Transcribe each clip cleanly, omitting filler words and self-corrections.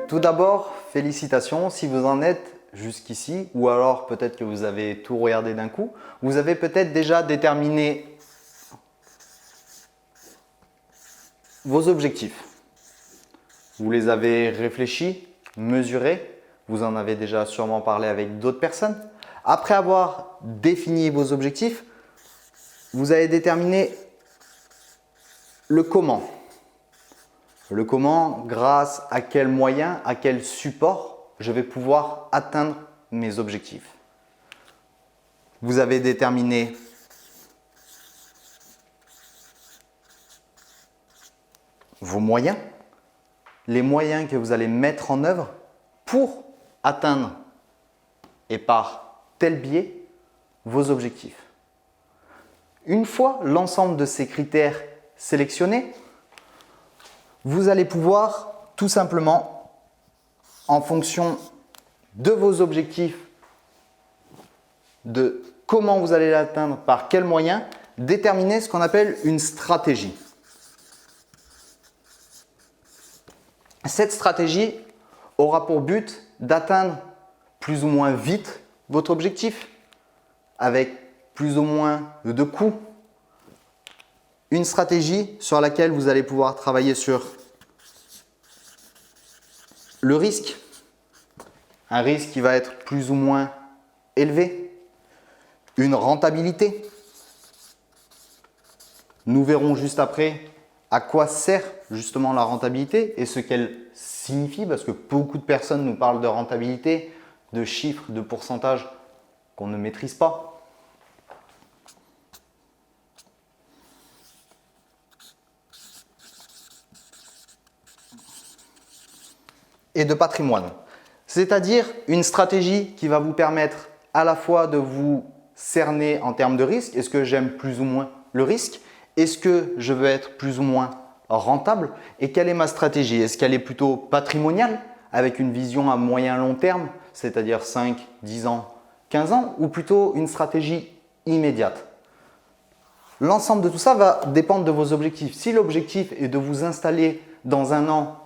Tout d'abord, félicitations si vous en êtes jusqu'ici ou alors peut-être que vous avez tout regardé d'un coup. Vous avez peut-être déjà déterminé vos objectifs. Vous les avez réfléchis, mesurés. Vous en avez déjà sûrement parlé avec d'autres personnes. Après avoir défini vos objectifs, vous avez déterminé le comment. Le comment, grâce à quels moyens, à quel support je vais pouvoir atteindre mes objectifs. Vous avez déterminé vos moyens, les moyens que vous allez mettre en œuvre pour atteindre et par tel biais vos objectifs. Une fois l'ensemble de ces critères sélectionnés, vous allez pouvoir tout simplement, en fonction de vos objectifs, de comment vous allez l'atteindre, par quels moyens, déterminer ce qu'on appelle une stratégie. Cette stratégie aura pour but d'atteindre plus ou moins vite votre objectif, avec plus ou moins de coûts. Une stratégie sur laquelle vous allez pouvoir travailler sur le risque, un risque qui va être plus ou moins élevé, une rentabilité. Nous verrons juste après à quoi sert justement la rentabilité et ce qu'elle signifie, parce que beaucoup de personnes nous parlent de rentabilité, de chiffres, de pourcentages qu'on ne maîtrise pas. Et de patrimoine, c'est-à-dire une stratégie qui va vous permettre à la fois de vous cerner en termes de risque. Est-ce que j'aime plus ou moins le risque? Est-ce que je veux être plus ou moins rentable? Et quelle est ma stratégie? Est-ce qu'elle est plutôt patrimoniale avec une vision à moyen long terme, c'est-à-dire 5, 10 ans, 15 ans, ou plutôt une stratégie immédiate? L'ensemble de tout ça va dépendre de vos objectifs. Si l'objectif est de vous installer dans un an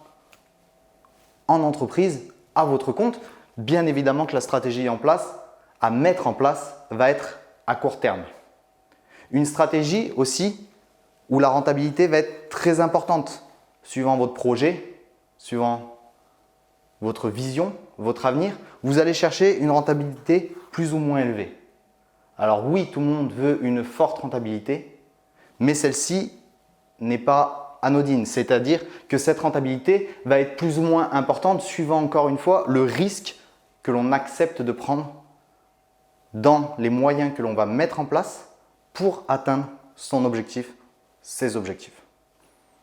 en entreprise, à votre compte, bien évidemment que la stratégie à mettre en place va être à court terme. Une stratégie aussi où la rentabilité va être très importante, suivant votre projet, suivant votre vision, votre avenir, vous allez chercher une rentabilité plus ou moins élevée. Alors oui, tout le monde veut une forte rentabilité, mais celle-ci n'est pas anodine, c'est-à-dire que cette rentabilité va être plus ou moins importante suivant encore une fois le risque que l'on accepte de prendre dans les moyens que l'on va mettre en place pour atteindre son objectif, ses objectifs.